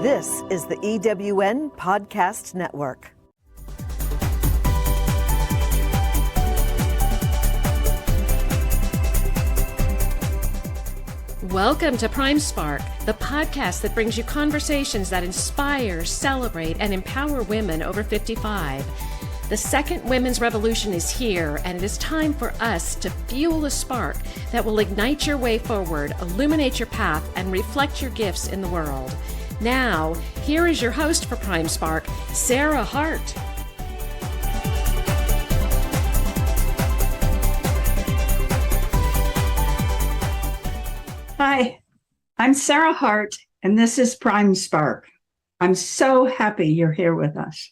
This is the EWN Podcast Network. Welcome to Prime Spark, the podcast that brings you conversations that inspire, celebrate, and empower women over 55. The second women's revolution is here, and it is time for us to fuel a spark that will ignite your way forward, illuminate your path, and reflect your gifts in the world. Now, here is your host for Prime Spark, Sarah Hart. Hi, I'm Sarah Hart, and this is Prime Spark. I'm so happy you're here with us.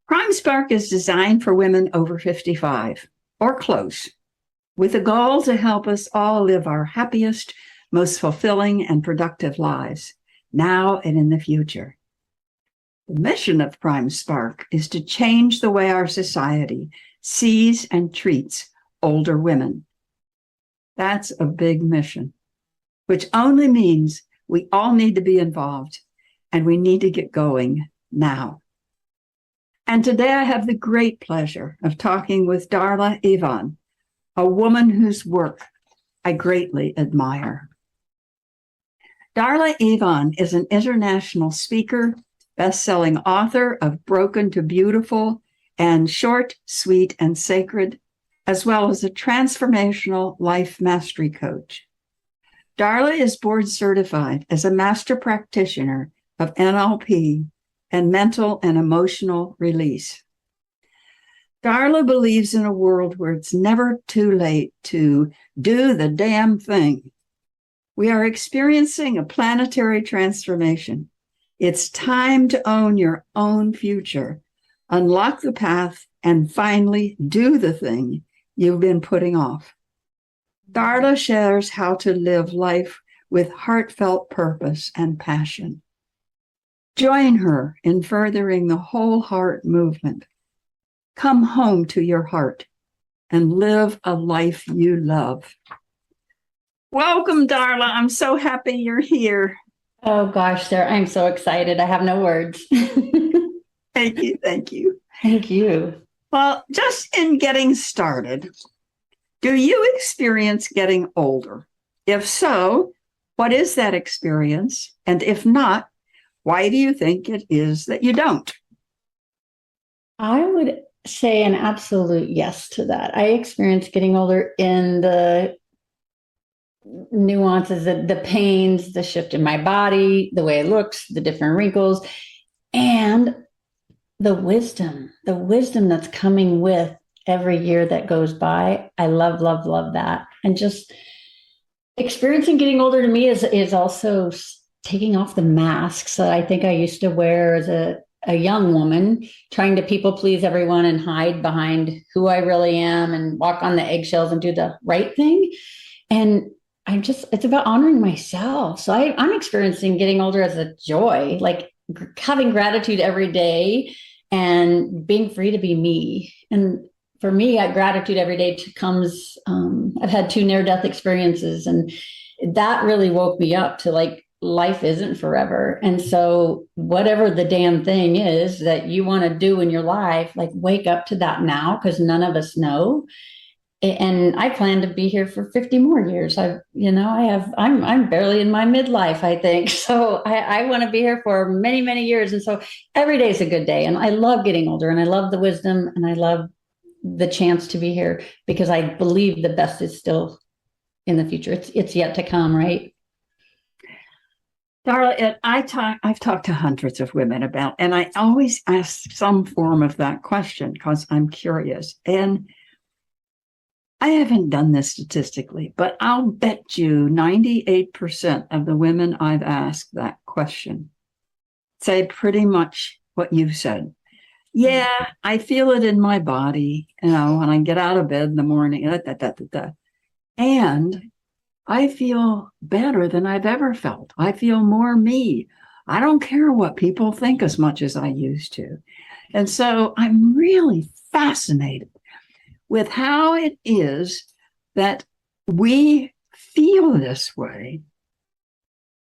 Prime Spark is designed for women over 55 or close, with a goal to help us all live our happiest, most fulfilling, and productive lives, now and in the future. The mission of Prime Spark is to change the way our society sees and treats older women. That's a big mission, which only means we all need to be involved and we need to get going now. And today I have the great pleasure of talking with Darla Evon, a woman whose work I greatly admire. Darla Evon is an international speaker, best-selling author of Broken to Beautiful and Short, Sweet, and Sacred, as well as a Transformational Life Mastery Coach. Darla is board certified as a master practitioner of NLP and mental and emotional release. Darla believes in a world where it's never too late to do the damn thing. We are experiencing a planetary transformation. It's time to own your own future, unlock the path, and finally do the thing you've been putting off. Darla shares how to live life with heartfelt purpose and passion. Join her in furthering the whole heart movement. Come home to your heart and live a life you love. Welcome, Darla. I'm so happy you're here. Oh gosh, Sarah, I'm so excited. I have no words. Thank you. Thank you. Thank you. Well, just in getting started, do you experience getting older? If so, what is that experience? And if not, why do you think it is that you don't? I would say an absolute yes to that. I experience getting older in the nuances, the pains, the shift in my body, the way it looks, the different wrinkles, and the wisdom that's coming with every year that goes by. I love, love, love that. And just experiencing getting older to me is also taking off the masks that I think I used to wear as a young woman, trying to people please everyone and hide behind who I really am and walk on the eggshells and do the right thing. And it's about honoring myself. So I'm experiencing getting older as a joy, like having gratitude every day and being free to be me. And for me, gratitude every day comes, I've had 2 near-death experiences, and that really woke me up to like, life isn't forever. And so whatever the damn thing is that you want to do in your life, like wake up to that now, because none of us know. And I plan to be here for 50 more years. I'm barely in my midlife, I think. So I want to be here for many, many years. And so every day is a good day. And I love getting older, and I love the wisdom, and I love the chance to be here, because I believe the best is still in the future. It's yet to come, right? Darla, I've talked to hundreds of women about, and I always ask some form of that question because I'm curious. And I haven't done this statistically, but I'll bet you 98% of the women I've asked that question say pretty much what you've said. Yeah, I feel it in my body, when I get out of bed in the morning, and I feel better than I've ever felt. I feel more me. I don't care what people think as much as I used to. And so I'm really fascinated with how it is that we feel this way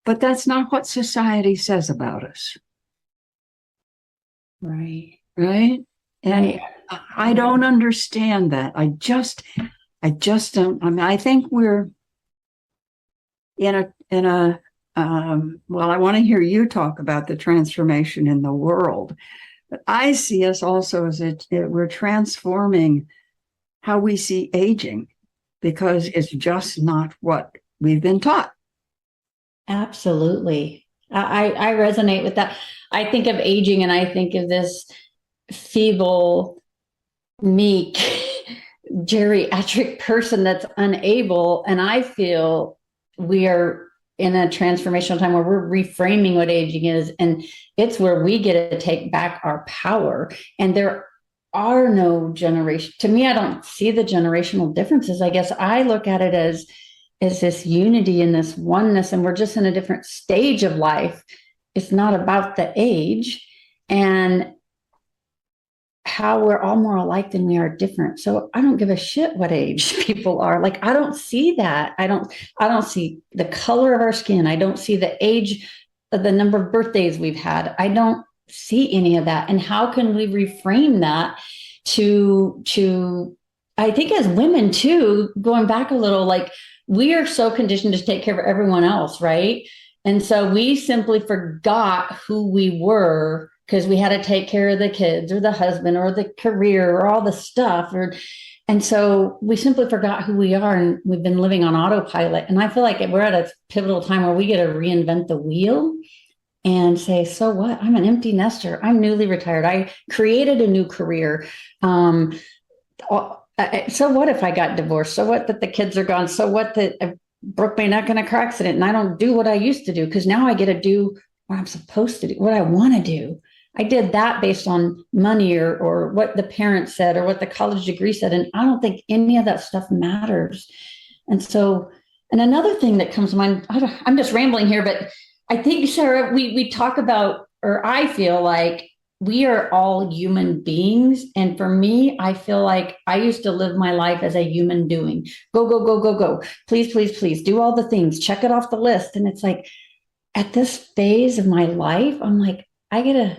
But that's not what society says about us. Right. Right. And I don't understand that. I just don't. I mean, I think we're well, I want to hear you talk about the transformation in the world, but I see us also as we're transforming how we see aging, because it's just not what we've been taught. Absolutely. I resonate with that. I think of aging and I think of this feeble, meek, geriatric person that's unable. And I feel we are in a transformational time where we're reframing what aging is. And it's where we get to take back our power. And there are no generation. To me, I don't see the generational differences. I guess I look at it as this unity and this oneness, and we're just in a different stage of life. It's not about the age and how we're all more alike than we are different. So I don't give a shit what age people are. Like, I don't see that. I don't see the color of our skin. I don't see the age of the number of birthdays we've had. I don't see any of that. And how can we reframe that to I think as women too, going back a little, like, we are so conditioned to take care of everyone else, right? And so we simply forgot who we were because we had to take care of the kids or the husband or the career or all the stuff. And so we simply forgot who we are, and we've been living on autopilot. And I feel like we're at a pivotal time where we get to reinvent the wheel and say, so what? I'm an empty nester. I'm newly retired. I created a new career. So what if I got divorced? So what that the kids are gone? So what that I broke my neck in a car accident and I don't do what I used to do, because now I get to do what I'm supposed to do, what I want to do. I did that based on money or what the parents said or what the college degree said. And I don't think any of that stuff matters. And another thing that comes to mind, I'm just rambling here, but I think, Sarah, we talk about, or I feel like we are all human beings. And for me, I feel like I used to live my life as a human doing. Go, go, go, go, go. Please, please, please do all the things. Check it off the list. And it's like, at this phase of my life, I'm like, I get to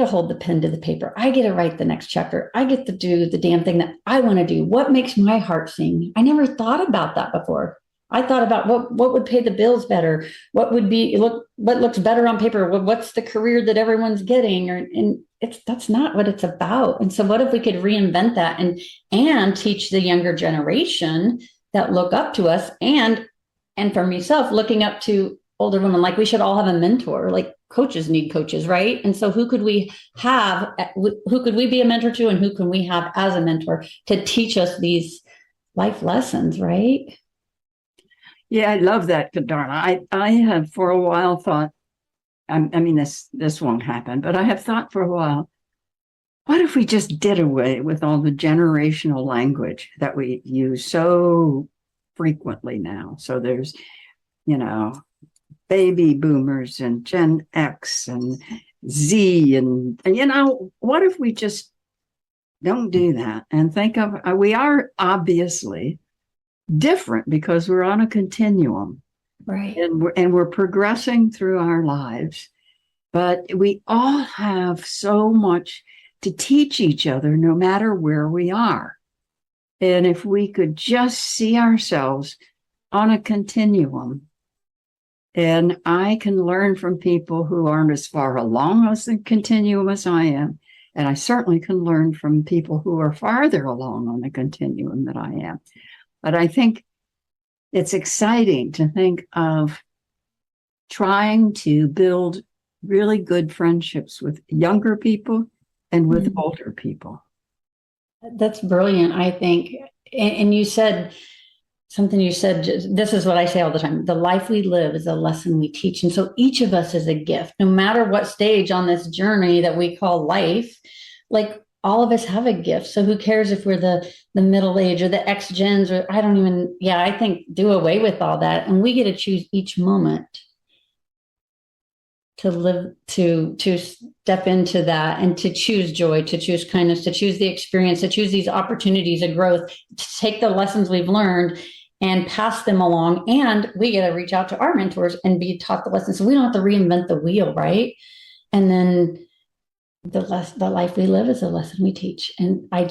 hold the pen to the paper. I get to write the next chapter. I get to do the damn thing that I want to do. What makes my heart sing? I never thought about that before. I thought about what would pay the bills better, what looks better on paper, what's the career that everyone's getting, and that's not what it's about. And so, what if we could reinvent that and teach the younger generation that look up to us, and for myself, looking up to older women, like we should all have a mentor, like coaches need coaches, right? And so, who could we be a mentor to, and who can we have as a mentor to teach us these life lessons, right? Yeah, I love that, Darla. I have for a while thought, I mean, this won't happen, but I have thought for a while, what if we just did away with all the generational language that we use so frequently now? So there's, baby boomers and Gen X and Z and what if we just don't do that and think of, we are obviously different because we're on a continuum, right? And we're progressing through our lives, but we all have so much to teach each other, no matter where we are. And if we could just see ourselves on a continuum, and I can learn from people who aren't as far along as the continuum as I am, and I certainly can learn from people who are farther along on the continuum that I am. But I think it's exciting to think of trying to build really good friendships with younger people and with older people. That's brilliant, I think. And you said something, this is what I say all the time. The life we live is a lesson we teach. And so each of us is a gift, no matter what stage on this journey that we call life. Like, all of us have a gift. So who cares if we're the middle age or the X gens, or I think do away with all that. And we get to choose each moment to live, to step into that, and to choose joy, to choose kindness, to choose the experience, to choose these opportunities of growth, to take the lessons we've learned and pass them along. And we get to reach out to our mentors and be taught the lessons. So we don't have to reinvent the wheel, right? And then the life we live is a lesson we teach. And I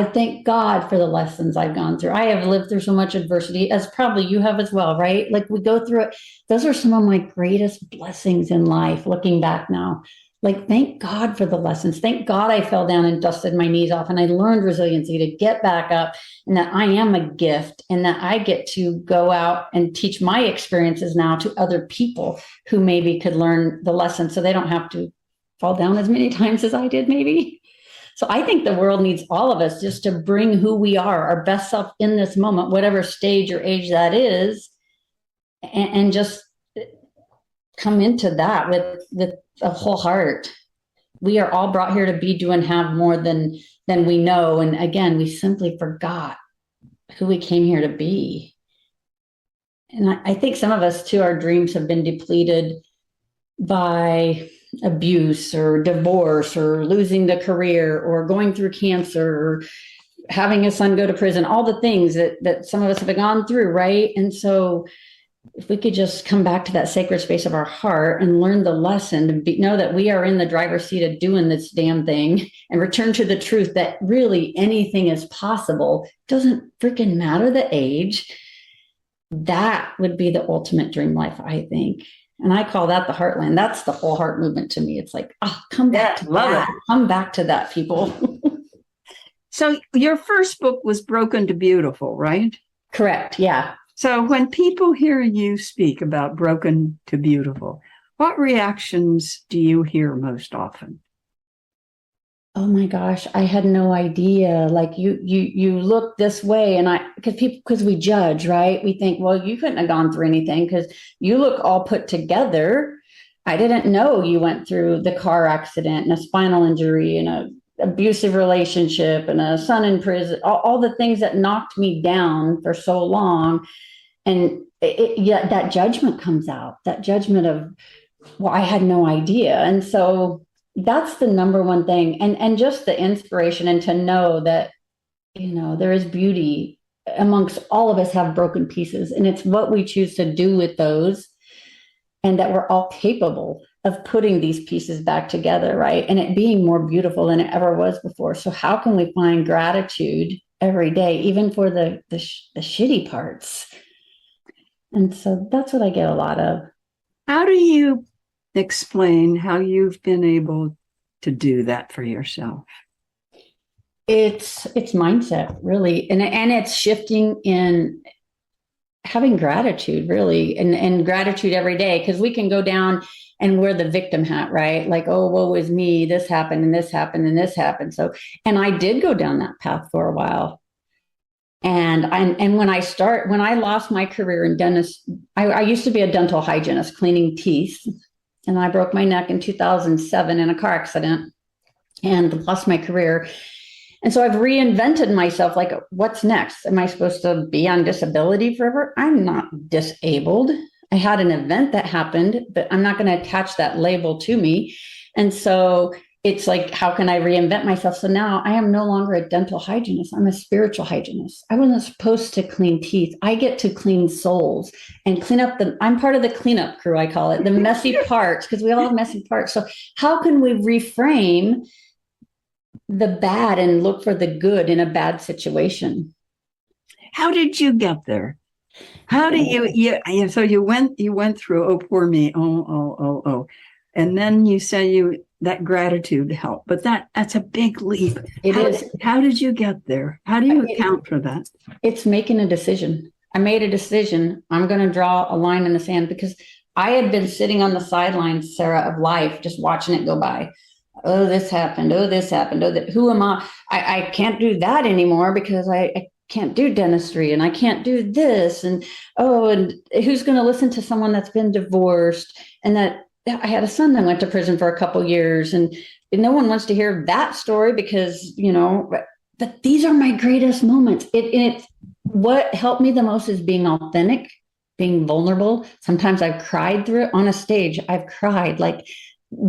thank God for the lessons I've gone through. I have lived through so much adversity, as probably you have as well, right? Like we go through it. Those are some of my greatest blessings in life, looking back now. Like, thank God for the lessons. Thank God I fell down and dusted my knees off and I learned resiliency to get back up, and that I am a gift and that I get to go out and teach my experiences now to other people who maybe could learn the lesson so they don't have to fall down as many times as I did, maybe. So I think the world needs all of us just to bring who we are, our best self in this moment, whatever stage or age that is, and just come into that with a whole heart. We are all brought here to be, do, and have more than we know. And again, we simply forgot who we came here to be. And I think some of us too, our dreams have been depleted by abuse or divorce or losing the career or going through cancer or having a son go to prison, all the things that some of us have gone through, right? And so if we could just come back to that sacred space of our heart and learn the lesson, to know that we are in the driver's seat of doing this damn thing, and return to the truth that really anything is possible, doesn't freaking matter the age, that would be the ultimate dream life, I think. And I call that the heartland. That's the whole heart movement to me. It's like, come back to that. Come back to that, people. So your first book was Broken to Beautiful, right? Correct. Yeah. So when people hear you speak about Broken to Beautiful, what reactions do you hear most often? Oh my gosh, I had no idea. Like you look this way, and because we judge, right? We think, well, you couldn't have gone through anything because you look all put together. I didn't know you went through the car accident and a spinal injury and a abusive relationship and a son in prison, all the things that knocked me down for so long. And yet that judgment comes out, that judgment of, well, I had no idea. And so that's the number one thing. And just the inspiration, and to know that, there is beauty amongst all of us have broken pieces, and it's what we choose to do with those, and that we're all capable of putting these pieces back together, right? And it being more beautiful than it ever was before. So how can we find gratitude every day, even for the shitty parts? And so that's what I get a lot of. How do you explain how you've been able to do that for yourself? It's mindset, really. And it's shifting in having gratitude, really, and gratitude every day, because we can go down and wear the victim hat, right? Like, oh, woe is me, this happened and this happened and this happened. So, and I did go down that path for a while. And when I lost my career in dentist, I used to be a dental hygienist cleaning teeth, and I broke my neck in 2007 in a car accident and lost my career. And so I've reinvented myself. Like, what's next? Am I supposed to be on disability forever? I'm not disabled. I had an event that happened, but I'm not going to attach that label to me. And so it's like, how can I reinvent myself? So now I am no longer a dental hygienist. I'm a spiritual hygienist. I wasn't supposed to clean teeth. I get to clean souls and clean up I'm part of the cleanup crew, I call it, the messy parts, because we all have messy parts. So how can we reframe the bad and look for the good in a bad situation? How did you get there? How do you so you went through, oh, poor me, oh. And then you say that gratitude helped, but that's a big leap. It is. How did you get there? How do you account for that? It's making a decision. I made a decision. I'm going to draw a line in the sand, because I had been sitting on the sidelines, Sarah, of life, just watching it go by. Oh, this happened. Oh, this happened. Oh, who am I? I can't do that anymore because I can't do dentistry, and I can't do this. And who's going to listen to someone that's been divorced, and that I had a son that went to prison for a couple of years, and no one wants to hear that story because, but these are my greatest moments. It's what helped me the most is being authentic, being vulnerable. Sometimes I've cried through it on a stage. I've cried, like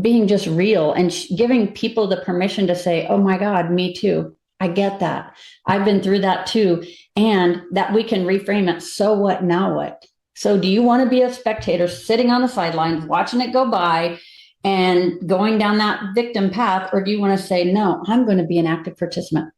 being just real and giving people the permission to say, oh my God, me too. I get that. I've been through that too. And that we can reframe it. So what, now what? So do you want to be a spectator sitting on the sidelines, watching it go by and going down that victim path? Or do you want to say, no, I'm going to be an active participant?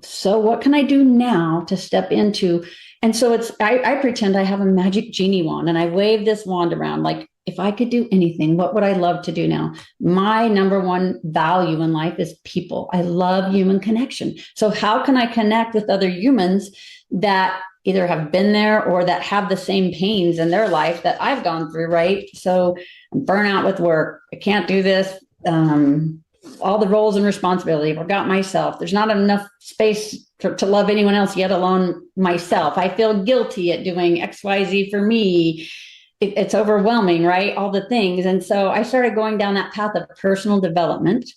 So what can I do now to step into? And so I pretend I have a magic genie wand and I wave this wand around. Like, if I could do anything, what would I love to do now? My number one value in life is people. I love human connection. So how can I connect with other humans that either have been there or that have the same pains in their life that I've gone through, right? So I'm burnt out with work. I can't do this. All the roles and responsibility. I forgot myself. There's not enough space to love anyone else, yet alone myself. I feel guilty at doing XYZ for me. It's overwhelming, right? All the things. And so I started going down that path of personal development.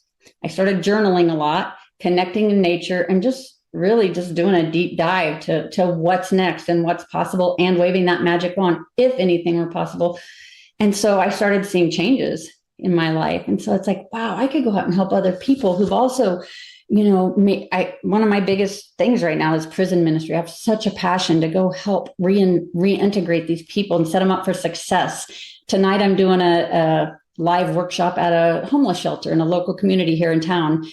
I started journaling a lot, connecting in nature, and just really just doing a deep dive to what's next and what's possible, and waving that magic wand, if anything were possible. And so I started seeing changes in my life. And so it's like, wow, I could go out and help other people who've also, one of my biggest things right now is prison ministry. I have such a passion to go help reintegrate these people and set them up for success. Tonight, I'm doing a live workshop at a homeless shelter in a local community here in town.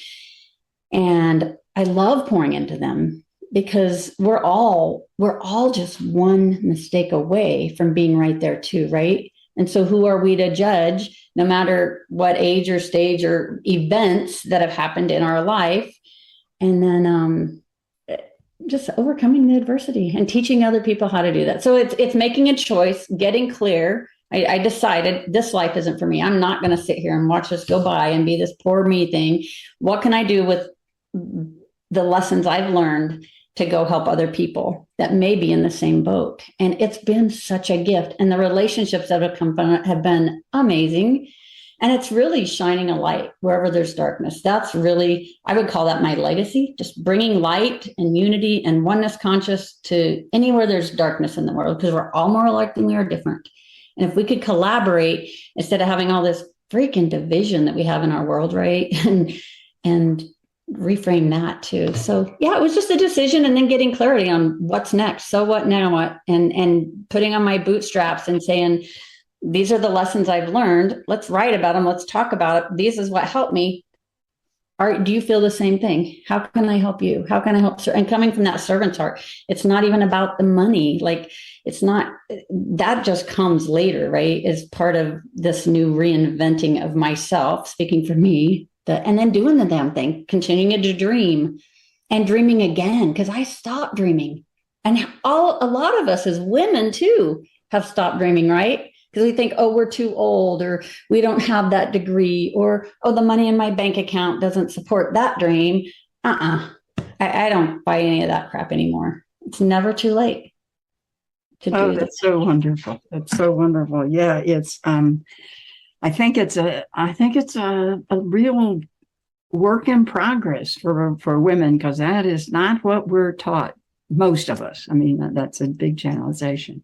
And I love pouring into them because we're all just one mistake away from being right there too, right? And so who are we to judge, no matter what age or stage or events that have happened in our life? And then just overcoming the adversity and teaching other people how to do that. So it's making a choice, getting clear. I decided this life isn't for me. I'm not going to sit here and watch this go by and be this poor me thing. What can I do with the lessons I've learned to go help other people that may be in the same boat? And it's been such a gift. And the relationships that have come from it have been amazing. And it's really shining a light wherever there's darkness. That's really, I would call that my legacy, just bringing light and unity and oneness conscious to anywhere there's darkness in the world, because we're all more alike than we are different. And if we could collaborate instead of having all this freaking division that we have in our world, right? And reframe that too. So yeah, it was just a decision, and then getting clarity on what's next. So what, now what? And putting on my bootstraps and saying, these are the lessons I've learned. Let's write about them. Let's talk about it. This is what helped me. Do you feel the same thing? How can I help you? How can I help? And coming from that servant's heart, it's not even about the money. Like, it's not, that just comes later, right? As part of this new reinventing of myself, speaking for me, and then doing the damn thing, continuing to dream and dreaming again, because I stopped dreaming. And a lot of us as women too have stopped dreaming, right? Because we think, oh, we're too old, or we don't have that degree, or, oh, the money in my bank account doesn't support that dream. I don't buy any of that crap anymore. It's never too late to do that. That's so wonderful. That's so wonderful. Yeah, it's I think it's a real work in progress for women, because that is not what we're taught, most of us. I mean, that's a big generalization.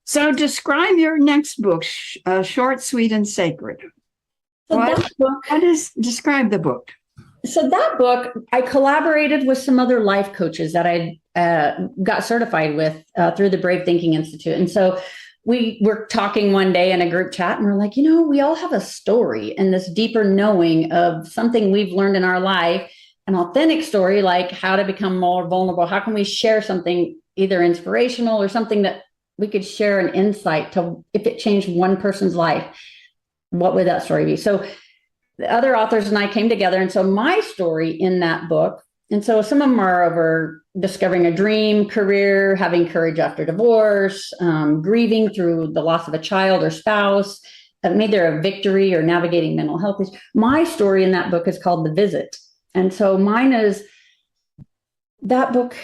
So describe your next book, Short, Sweet, and Sacred. Describe the book. So that book, I collaborated with some other life coaches that I got certified with through the Brave Thinking Institute. And so we were talking one day in a group chat, and we're like, we all have a story and this deeper knowing of something we've learned in our life, an authentic story, like how to become more vulnerable. How can we share something either inspirational or something that we could share an insight to, if it changed one person's life, what would that story be? So the other authors and I came together. And so my story in that book, and so some of them are over discovering a dream, career, having courage after divorce, grieving through the loss of a child or spouse, maybe a victory, or navigating mental health issues. My story in that book is called The Visit. And so mine is that book.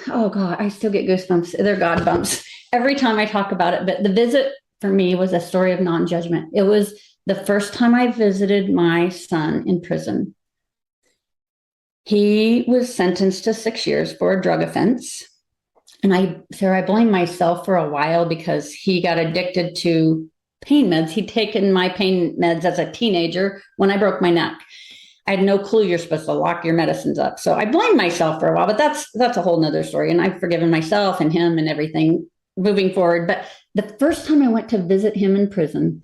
Oh God, I still get goosebumps. They're God bumps every time I talk about it. But The Visit for me was a story of non-judgment. It was the first time I visited my son in prison. He was sentenced to 6 years for a drug offense. And I blamed myself for a while because he got addicted to pain meds. He'd taken my pain meds as a teenager when I broke my neck. I had no clue you're supposed to lock your medicines up. So I blamed myself for a while, but that's a whole nother story. And I've forgiven myself and him and everything moving forward. But the first time I went to visit him in prison,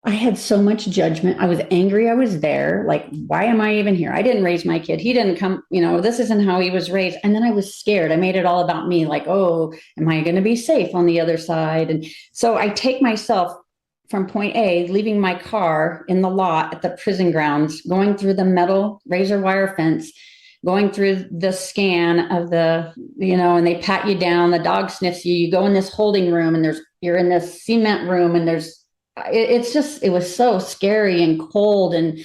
I had so much judgment. I was angry I was there. Like, why am I even here? I didn't raise my kid. He didn't come, this isn't how he was raised. And then I was scared. I made it all about me. Like, oh, am I going to be safe on the other side? And so I take myself from point A, leaving my car in the lot at the prison grounds, going through the metal razor wire fence, going through the scan of the, and they pat you down, the dog sniffs you, you go in this holding room and you're in this cement room and it was so scary and cold and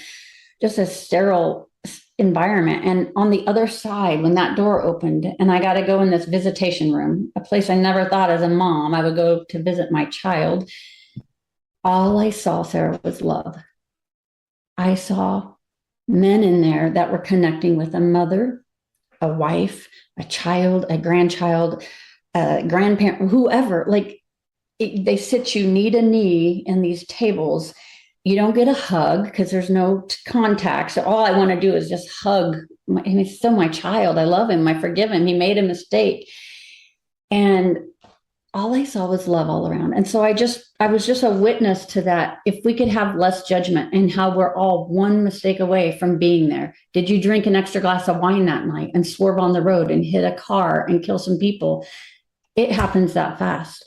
just a sterile environment. And on the other side, when that door opened and I got to go in this visitation room, a place I never thought as a mom I would go to visit my child, all I saw, Sarah, was love. I saw men in there that were connecting with a mother, a wife, a child, a grandchild, a grandparent, whoever. Like, they sit you knee to knee in these tables. You don't get a hug because there's no contact. So all I want to do is just hug. And he's still my child. I love him. I forgive him. He made a mistake. And all I saw was love all around. And so I was just a witness to that. If we could have less judgment and how we're all one mistake away from being there. Did you drink an extra glass of wine that night and swerve on the road and hit a car and kill some people? It happens that fast.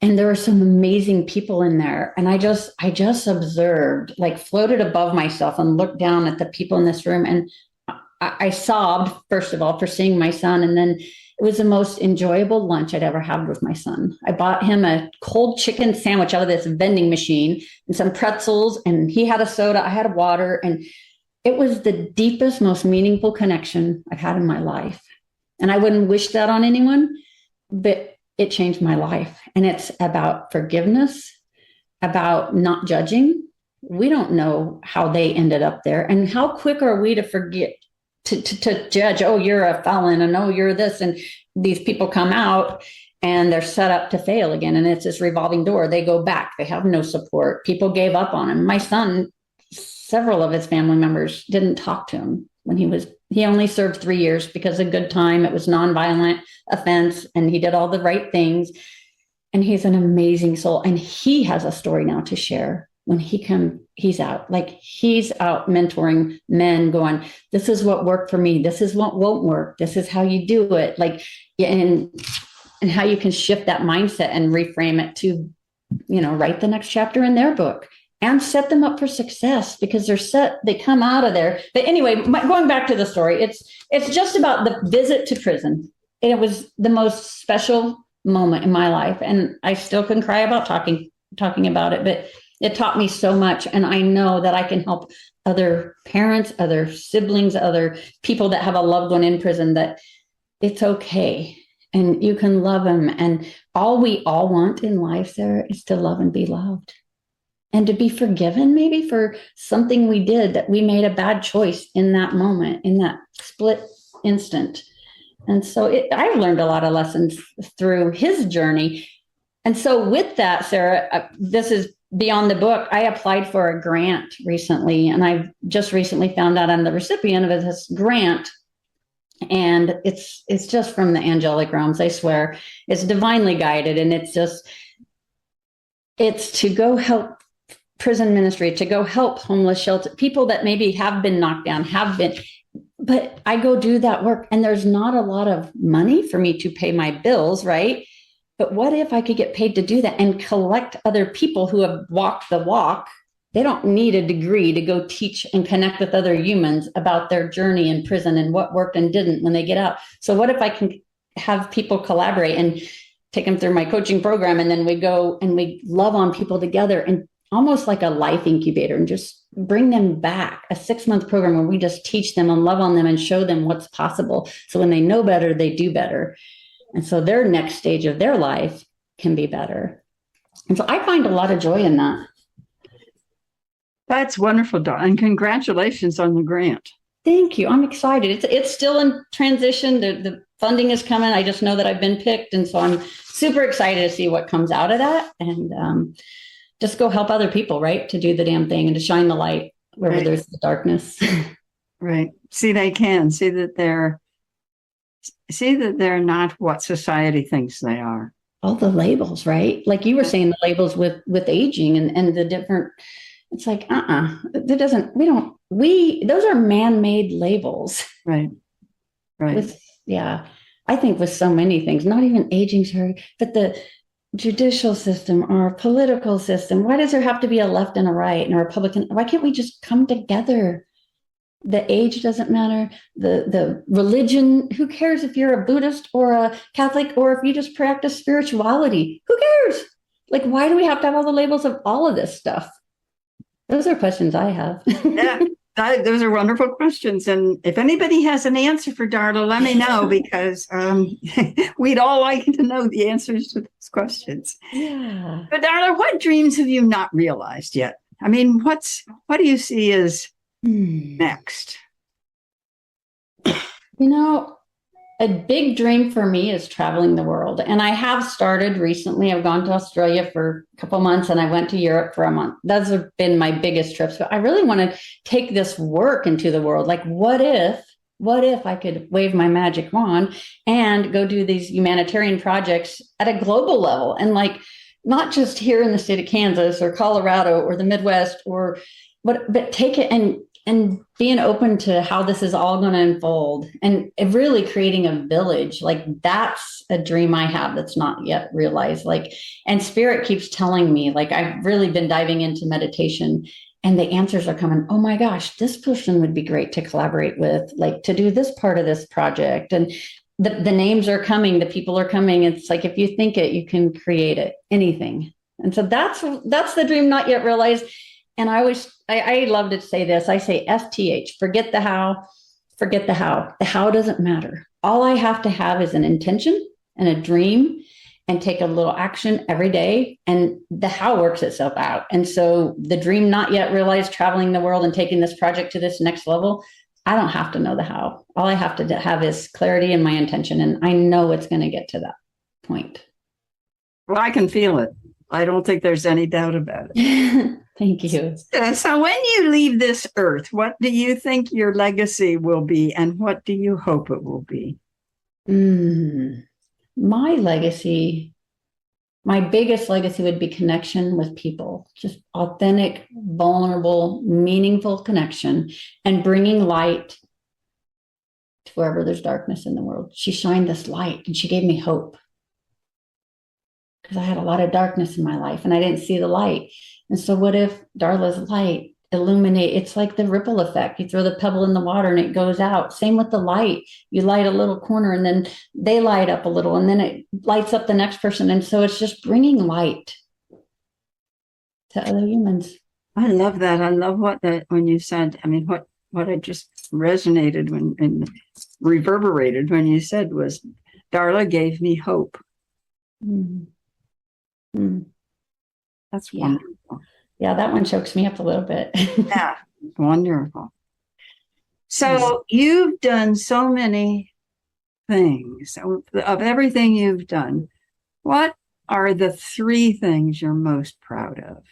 And there are some amazing people in there. And I just observed, like, floated above myself and looked down at the people in this room. And I sobbed, first of all, for seeing my son. And then it was the most enjoyable lunch I'd ever had with my son. I bought him a cold chicken sandwich out of this vending machine and some pretzels, and he had a soda, I had water. And it was the deepest, most meaningful connection I've had in my life. And I wouldn't wish that on anyone, but it changed my life. And it's about forgiveness, about not judging. We don't know how they ended up there. And how quick are we to forget, to judge, oh, you're a felon, and oh, you're this. And these people come out and they're set up to fail again. And it's this revolving door. They go back. They have no support. People gave up on him. My son, several of his family members didn't talk to him when he only served 3 years because a good time. It was nonviolent offense and he did all the right things. And he's an amazing soul. And he has a story now to share. When he's out, like, he's out mentoring men, going, this is what worked for me. This is what won't work. This is how you do it. Like, and how you can shift that mindset and reframe it to, write the next chapter in their book and set them up for success, because they come out of there. But anyway, going back to the story, it's just about the visit to prison. It was the most special moment in my life. And I still can cry about talking about it, but it taught me so much. And I know that I can help other parents, other siblings, other people that have a loved one in prison, that it's okay. And you can love them. And all we all want in life, Sarah, is to love and be loved. And to be forgiven, maybe for something we did, that we made a bad choice in that moment, in that split instant. And so I've learned a lot of lessons through his journey. And so with that, Sarah, this is beyond the book. I applied for a grant recently, and I've just recently found out I'm the recipient of this grant. And it's just from the angelic realms, I swear. It's divinely guided. And it's to go help prison ministry, to go help homeless shelter, people that maybe have been knocked down, but I go do that work, and there's not a lot of money for me to pay my bills, right? But what if I could get paid to do that and collect other people who have walked the walk? They don't need a degree to go teach and connect with other humans about their journey in prison and what worked and didn't when they get out. So what if I can have people collaborate and take them through my coaching program, and then we go and we love on people together, and almost like a life incubator, and just bring them back, a 6-month program where we just teach them and love on them and show them what's possible. So when they know better, they do better. And so their next stage of their life can be better. And so I find a lot of joy in that. That's wonderful, Darla. And congratulations on the grant. Thank you. I'm excited. It's still in transition. The funding is coming. I just know that I've been picked. And so I'm super excited to see what comes out of that. And just go help other people, right? To do the damn thing and to shine the light. wherever there's the darkness. Right. See, they can see that they're not what society thinks they are. All the labels, right? Like you were saying, the labels with aging and the different, it's like, that doesn't, those are man-made labels. Right. I think with so many things, not even aging, but the judicial system, our political system, why does there have to be a left and a right and a Republican? Why can't we just come together? The age doesn't matter. The religion, who cares if you're a Buddhist or a Catholic or if you just practice spirituality? Who cares? Like, why do we have to have all the labels of all of this stuff? Those are questions I have. Yeah, those are wonderful questions. And if anybody has an answer for Darla, let me know, because we'd all like to know the answers to those questions. Yeah. But Darla, what dreams have you not realized yet? I mean, what do you see as next? A big dream for me is traveling the world. And I have started recently. I've gone to Australia for a couple months and I went to Europe for a month. Those have been my biggest trips. But I really want to take this work into the world. Like, what if I could wave my magic wand and go do these humanitarian projects at a global level, and like not just here in the state of Kansas or Colorado or the Midwest, but take it and being open to how this is all going to unfold, and really creating a village. Like, that's a dream I have that's not yet realized. Like, and Spirit keeps telling me, like, I've really been diving into meditation and the answers are coming. Oh my gosh, this person would be great to collaborate with, like to do this part of this project. And the names are coming, the people are coming. It's like, if you think it, you can create it, anything. And so that's the dream not yet realized. And I love to say this. I say FTH, forget the how. The how doesn't matter. All I have to have is an intention and a dream, and take a little action every day, and the how works itself out. And so the dream not yet realized, traveling the world and taking this project to this next level, I don't have to know the how. All I have to have is clarity in my intention. And I know it's going to get to that point. Well, I can feel it. I don't think there's any doubt about it. Thank you. So when you leave this earth, what do you think your legacy will be, and what do you hope it will be? My legacy, my biggest legacy would be connection with people, just authentic, vulnerable, meaningful connection, and bringing light to wherever there's darkness in the world. She shined this light and she gave me hope, because I had a lot of darkness in my life and I didn't see the light. And so what if Darla's light illuminate? It's like the ripple effect. You throw the pebble in the water and it goes out. Same with the light. You light a little corner and then they light up a little, and then it lights up the next person. And so it's just bringing light to other humans. I love that. I love when you said, I mean, what I just resonated and reverberated when you said was, Darla gave me hope. That's wonderful. Yeah, that one chokes me up a little bit. Yeah, wonderful. So you've done so many things. Of everything you've done, what are the 3 things you're most proud of?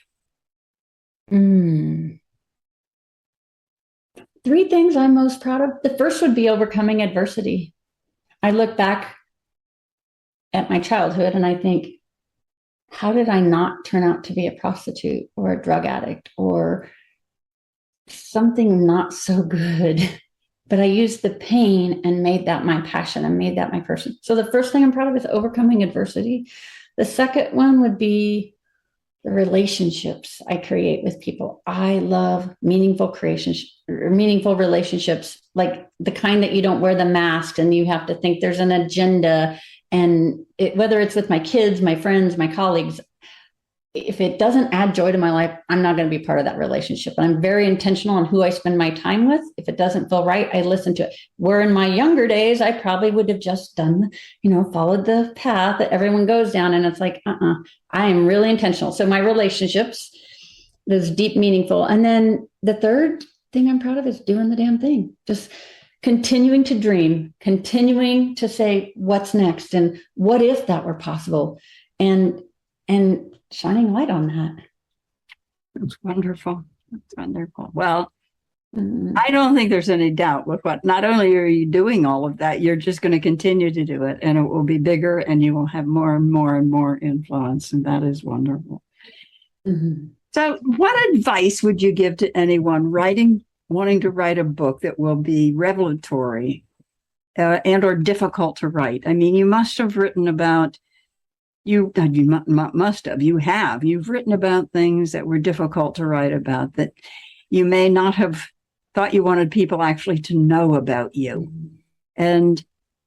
3 things I'm most proud of. The first would be overcoming adversity. I look back at my childhood and I think, how did I not turn out to be a prostitute or a drug addict or something not so good? But I used the pain and made that my passion and made that my person. So the first thing I'm proud of is overcoming adversity. The second one would be the relationships I create with people. I love meaningful relationships, like the kind that you don't wear the mask and you have to think there's an agenda. And whether it's with my kids, my friends, my colleagues, if it doesn't add joy to my life, I'm not going to be part of that relationship. And I'm very intentional on who I spend my time with. If it doesn't feel right, I listen to it. Where in my younger days, I probably would have just done, followed the path that everyone goes down. And it's like, I am really intentional. So my relationships, those deep, meaningful. And then the third thing I'm proud of is doing the damn thing. Just continuing to dream, continuing to say, what's next? And what if that were possible? And shining light on that. That's wonderful. That's wonderful. Well, I don't think there's any doubt with what, not only are you doing all of that, you're just going to continue to do it, and it will be bigger, and you will have more and more and more influence. And that is wonderful. Mm-hmm. So what advice would you give to anyone wanting to write a book that will be revelatory and or difficult to write? I mean, you must have written about, you've written about things that were difficult to write about, that you may not have thought you wanted people actually to know about you. And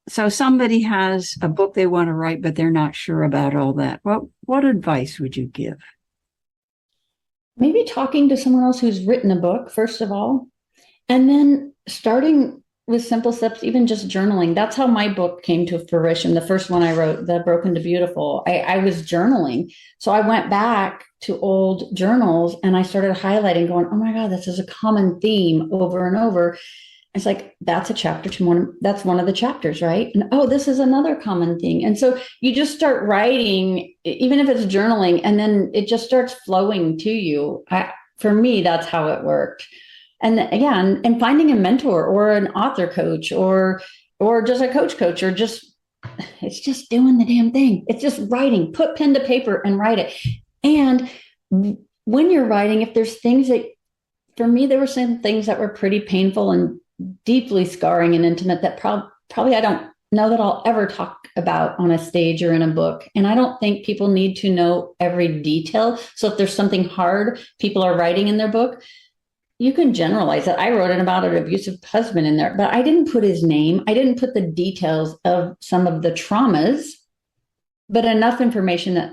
so somebody has a book they want to write, but they're not sure about all that. What advice would you give? Maybe talking to someone else who's written a book, first of all, and then starting with simple steps, even just journaling. That's how my book came to fruition. The first one I wrote, The Broken to Beautiful, I was journaling. So I went back to old journals and I started highlighting, going, oh my God, this is a common theme over and over. It's like, that's a chapter to one. That's one of the chapters, right? And oh, this is another common thing. And so you just start writing, even if it's journaling, and then it just starts flowing to you. For me, that's how it worked. And again, and finding a mentor or an author coach or just a coach, or it's just doing the damn thing. It's just writing, put pen to paper and write it. And when you're writing, if there's things that, for me, there were some things that were pretty painful and deeply scarring and intimate that probably I don't know that I'll ever talk about on a stage or in a book. And I don't think people need to know every detail. So if there's something hard people are writing in their book, you can generalize it. I wrote it about an abusive husband in there, but I didn't put his name. I didn't put the details of some of the traumas, but enough information that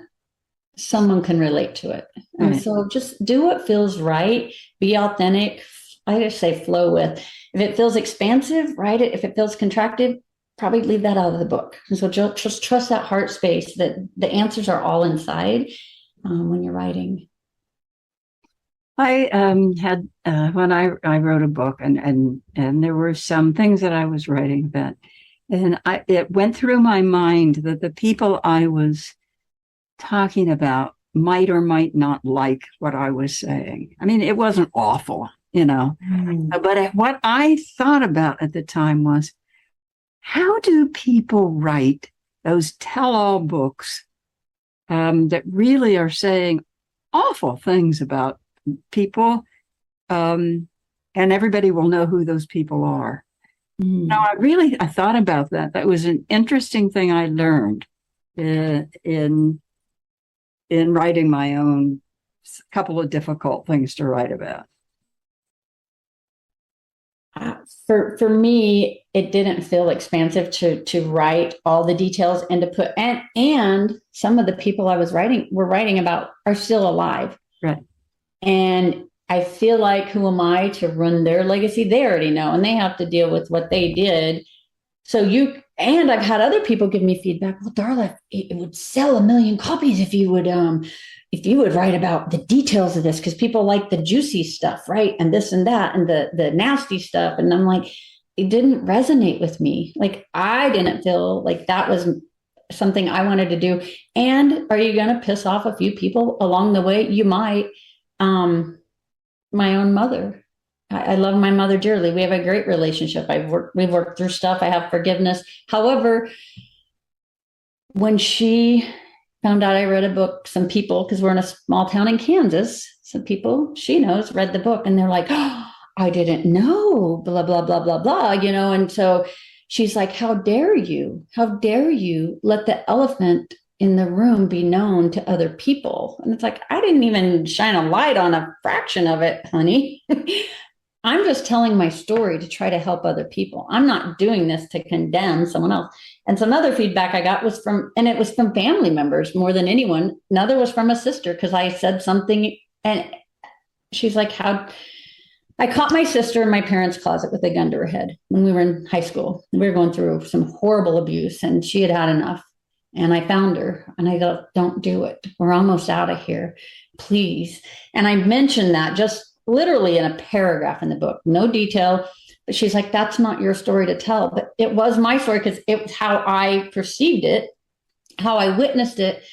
someone can relate to it. And so just do what feels right, be authentic. I just say flow with. If it feels expansive, write it. If it feels contracted, probably leave that out of the book. And so just trust that heart space, that the answers are all inside when you're writing. I had when I wrote a book, and there were some things that I was writing about, and it went through my mind that the people I was talking about might or might not like what I was saying. I mean, it wasn't awful, but what I thought about at the time was, how do people write those tell-all books that really are saying awful things about people, and everybody will know who those people are? Now, I thought about that. That was an interesting thing I learned in writing my own couple of difficult things to write about. For me, it didn't feel expansive to write all the details and to put, and some of the people I was writing about are still alive. Right. And I feel like, who am I to run their legacy? They already know, and they have to deal with what they did. So and I've had other people give me feedback. Well, Darla, it would sell 1 million copies if you would write about the details of this, because people like the juicy stuff, right? And this and that, and the nasty stuff. And I'm like, it didn't resonate with me. Like, I didn't feel like that was something I wanted to do. And are you going to piss off a few people along the way? You might. My own mother. I love my mother dearly. We have a great relationship. We've worked through stuff. I have forgiveness. However, when she found out I read a book, some people, because we're in a small town in Kansas, some people she knows read the book, and they're like, oh, I didn't know, blah, blah, blah, blah, blah, and so she's like, how dare you let the elephant in the room be known to other people? And it's like, I didn't even shine a light on a fraction of it, honey. I'm just telling my story to try to help other people. I'm not doing this to condemn someone else. And some other feedback I got was from family members more than anyone. Another was from a sister, because I said something, and she's like, I caught my sister in my parents' closet with a gun to her head when we were in high school. We were going through some horrible abuse, and she had had enough. And I found her, and I go, don't do it. We're almost out of here, please. And I mentioned that just literally in a paragraph in the book, no detail. But she's like, that's not your story to tell. But it was my story, because it was how I perceived it, how I witnessed it,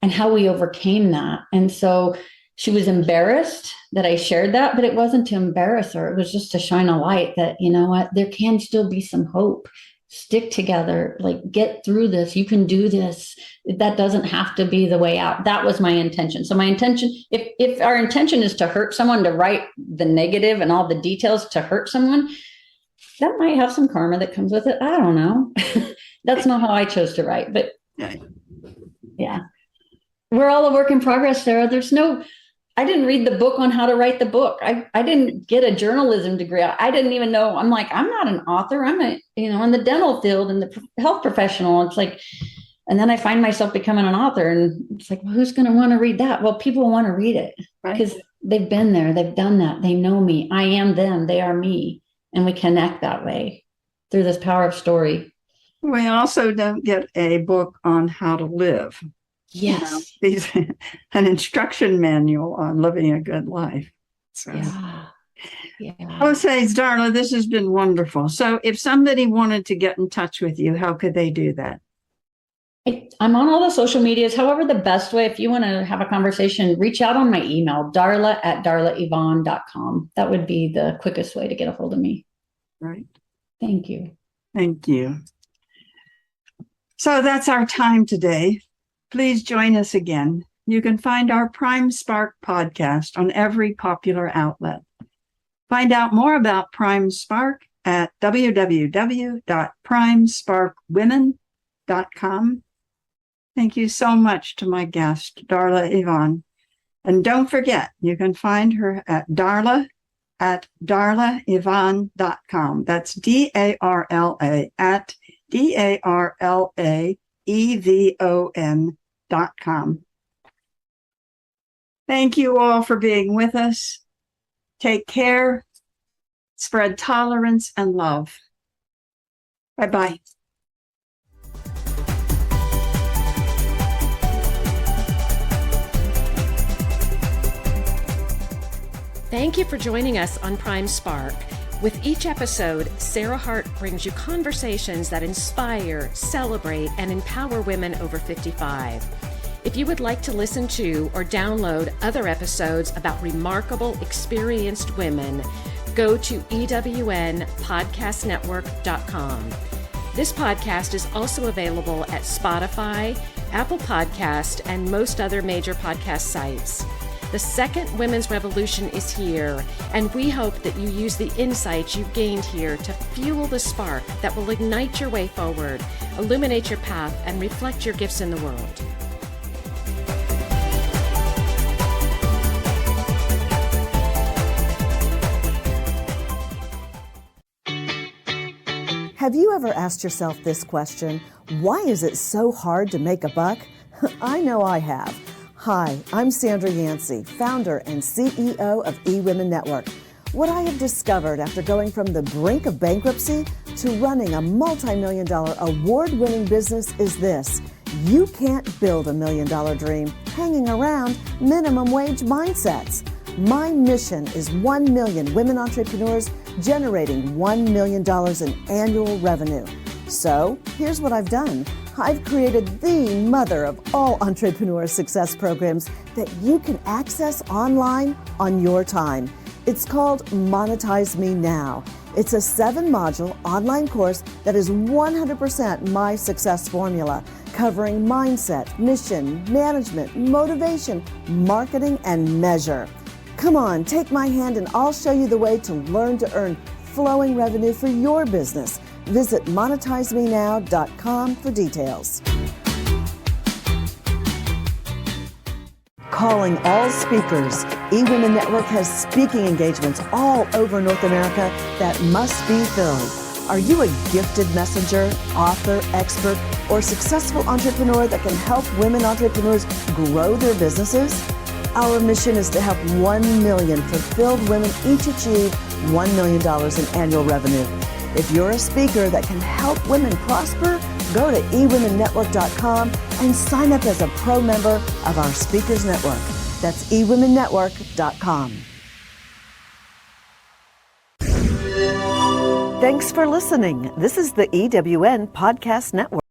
and how we overcame that. And so she was embarrassed that I shared that, but it wasn't to embarrass her. It was just to shine a light that, you know what, there can still be some hope. Stick together, like get through this. You can do this. That doesn't have to be the way out. That was my intention. So my intention, if our intention is to hurt someone, to write the negative and all the details to hurt someone, that might have some karma that comes with it. I don't know. That's not how I chose to write, but yeah. We're all a work in progress, Sarah. I didn't read the book on how to write the book. I didn't get a journalism degree. I didn't even know. I'm like, I'm not an author. I'm in the dental field and the health professional. It's like, and then I find myself becoming an author, and it's like, well, who's going to want to read that? Well, people want to read it because they've been there. They've done that. They know me. I am them. They are me. And we connect that way through this power of story. We also don't get a book on how to live. Yes. An instruction manual on living a good life. So. Yeah. Oh, says Darla, this has been wonderful. So if somebody wanted to get in touch with you, how could they do that? I'm on all the social medias. However, the best way, if you want to have a conversation, reach out on my email, darla@darlaevon.com. That would be the quickest way to get a hold of me. Right. Thank you. Thank you. So that's our time today. Please join us again. You can find our Prime Spark podcast on every popular outlet. Find out more about Prime Spark at www.primesparkwomen.com. Thank you so much to my guest, Darla Evon. And don't forget, you can find her at darlaevon.com. That's DARLA at DARLAEVON.com. Thank you all for being with us. Take care. Spread tolerance and love. Bye-bye. Thank you for joining us on Prime Spark. With each episode, Sarah Hart brings you conversations that inspire, celebrate, and empower women over 55. If you would like to listen to or download other episodes about remarkable, experienced women, go to ewnpodcastnetwork.com. This podcast is also available at Spotify, Apple Podcast, and most other major podcast sites. The second women's revolution is here, and we hope that you use the insights you've gained here to fuel the spark that will ignite your way forward, illuminate your path, and reflect your gifts in the world. Have you ever asked yourself this question? Why is it so hard to make a buck? I know I have. Hi, I'm Sandra Yancey, founder and CEO of eWomen Network. What I have discovered after going from the brink of bankruptcy to running a multi-million-dollar award-winning business is this: you can't build $1 million dream hanging around minimum wage mindsets. My mission is 1 million women entrepreneurs generating $1 million in annual revenue. So here's what I've done. I've created the mother of all entrepreneur success programs that you can access online on your time. It's called Monetize Me Now. It's a 7-module online course that is 100% my success formula, covering mindset, mission, management, motivation, marketing, and measure. Come on, take my hand and I'll show you the way to learn to earn flowing revenue for your business. Visit monetizemenow.com for details. Calling all speakers, eWomen Network has speaking engagements all over North America that must be filled. Are you a gifted messenger, author, expert, or successful entrepreneur that can help women entrepreneurs grow their businesses? Our mission is to help 1 million fulfilled women each achieve $1 million in annual revenue. If you're a speaker that can help women prosper, go to eWomenNetwork.com and sign up as a pro member of our Speakers Network. That's eWomenNetwork.com. Thanks for listening. This is the EWN Podcast Network.